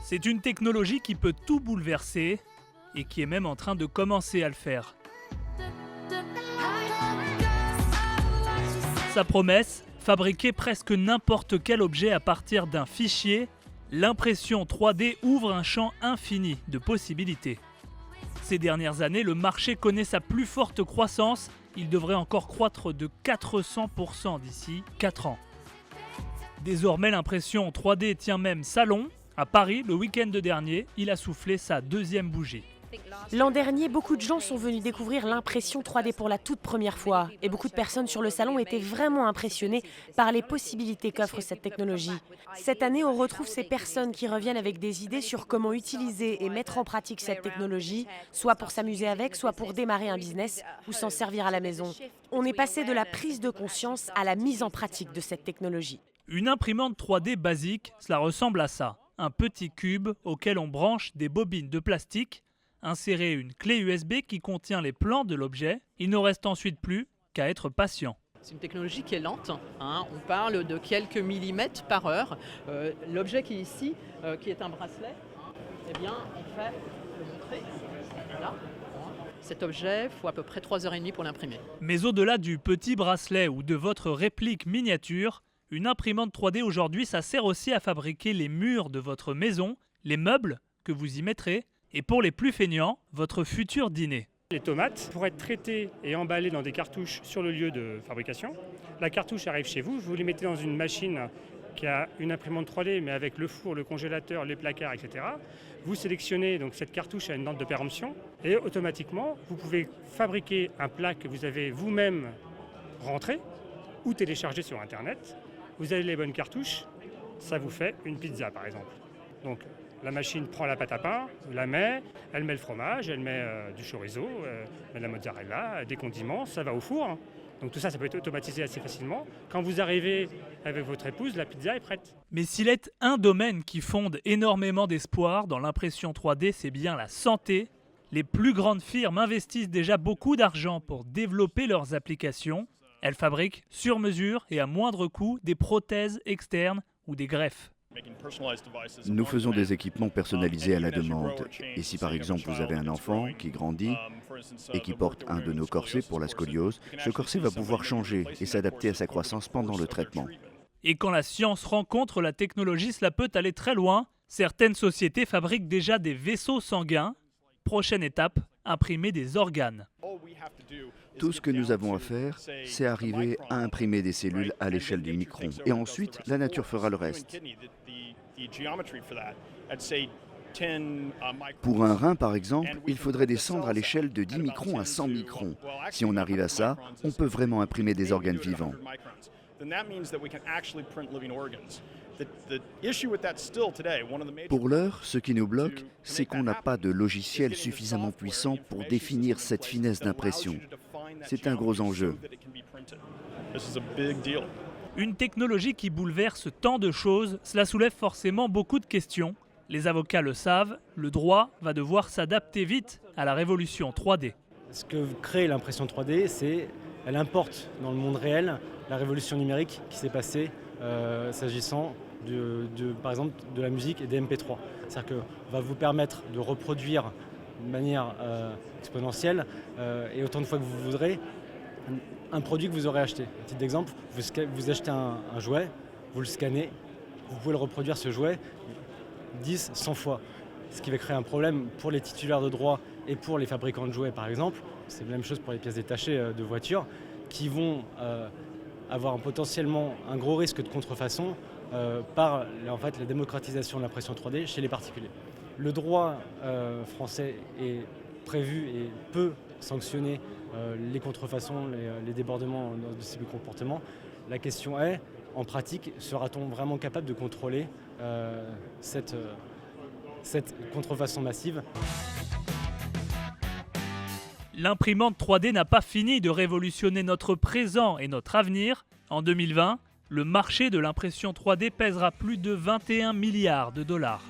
C'est une technologie qui peut tout bouleverser et qui est même en train de commencer à le faire. Sa promesse, fabriquer presque n'importe quel objet à partir d'un fichier, l'impression 3D ouvre un champ infini de possibilités. Ces dernières années, le marché connaît sa plus forte croissance. Il devrait encore croître de 400% d'ici 4 ans. Désormais, l'impression 3D tient même salon. À Paris, le week-end dernier, il a soufflé sa deuxième bougie. L'an dernier, beaucoup de gens sont venus découvrir l'impression 3D pour la toute première fois. Et beaucoup de personnes sur le salon étaient vraiment impressionnées par les possibilités qu'offre cette technologie. Cette année, on retrouve ces personnes qui reviennent avec des idées sur comment utiliser et mettre en pratique cette technologie, soit pour s'amuser avec, soit pour démarrer un business ou s'en servir à la maison. On est passé de la prise de conscience à la mise en pratique de cette technologie. Une imprimante 3D basique, cela ressemble à ça. Un petit cube auquel on branche des bobines de plastique, insérer une clé USB qui contient les plans de l'objet. Il ne reste ensuite plus qu'à être patient. C'est une technologie qui est lente, hein. On parle de quelques millimètres par heure. L'objet qui est ici, qui est un bracelet, eh bien, on fait le montrer. Voilà. Cet objet, il faut à peu près 3h30 pour l'imprimer. Mais au-delà du petit bracelet ou de votre réplique miniature, une imprimante 3D aujourd'hui, ça sert aussi à fabriquer les murs de votre maison, les meubles que vous y mettrez, et pour les plus feignants, votre futur dîner. Les tomates pourraient être traitées et emballées dans des cartouches sur le lieu de fabrication. La cartouche arrive chez vous, vous les mettez dans une machine qui a une imprimante 3D, mais avec le four, le congélateur, les placards, etc. Vous sélectionnez donc cette cartouche à une date de péremption et automatiquement, vous pouvez fabriquer un plat que vous avez vous-même rentré ou téléchargé sur Internet. Vous avez les bonnes cartouches, ça vous fait une pizza par exemple. Donc la machine prend la pâte à pain, la met, elle met le fromage, elle met du chorizo, met de la mozzarella, des condiments, ça va au four. Donc tout ça, ça peut être automatisé assez facilement. Quand vous arrivez avec votre épouse, la pizza est prête. Mais s'il est un domaine qui fonde énormément d'espoir dans l'impression 3D, c'est bien la santé. Les plus grandes firmes investissent déjà beaucoup d'argent pour développer leurs applications. Elles fabriquent sur mesure et à moindre coût des prothèses externes ou des greffes. Nous faisons des équipements personnalisés à la demande. Et si par exemple vous avez un enfant qui grandit et qui porte un de nos corsets pour la scoliose, ce corset va pouvoir changer et s'adapter à sa croissance pendant le traitement. Et quand la science rencontre la technologie, cela peut aller très loin. Certaines sociétés fabriquent déjà des vaisseaux sanguins. Prochaine étape, imprimer des organes. Tout ce que nous avons à faire, c'est arriver à imprimer des cellules à l'échelle du micron. Et ensuite, la nature fera le reste. Pour un rein, par exemple, il faudrait descendre à l'échelle de 10 microns à 100 microns. Si on arrive à ça, on peut vraiment imprimer des organes vivants. Pour l'heure, ce qui nous bloque, c'est qu'on n'a pas de logiciel suffisamment puissant pour définir cette finesse d'impression. C'est un gros enjeu. Une technologie qui bouleverse tant de choses, cela soulève forcément beaucoup de questions. Les avocats le savent, le droit va devoir s'adapter vite à la révolution 3D. Ce que crée l'impression 3D, c'est elle importe dans le monde réel la révolution numérique qui s'est passée s'agissant par exemple de la musique et des MP3. C'est-à-dire qu'on va vous permettre de reproduire de manière exponentielle et autant de fois que vous voudrez un produit que vous aurez acheté. Un petit exemple, vous achetez un jouet, vous le scannez, vous pouvez le reproduire ce jouet 10, 100 fois. Ce qui va créer un problème pour les titulaires de droits et pour les fabricants de jouets par exemple. C'est la même chose pour les pièces détachées de voitures qui vont avoir potentiellement un gros risque de contrefaçon par la démocratisation de l'impression 3D chez les particuliers. Le droit français est prévu et peut sanctionner les contrefaçons, les débordements de ces comportements. La question est, en pratique, sera-t-on vraiment capable de contrôler cette contrefaçon massive ? L'imprimante 3D n'a pas fini de révolutionner notre présent et notre avenir. En 2020, le marché de l'impression 3D pèsera plus de 21 milliards de dollars.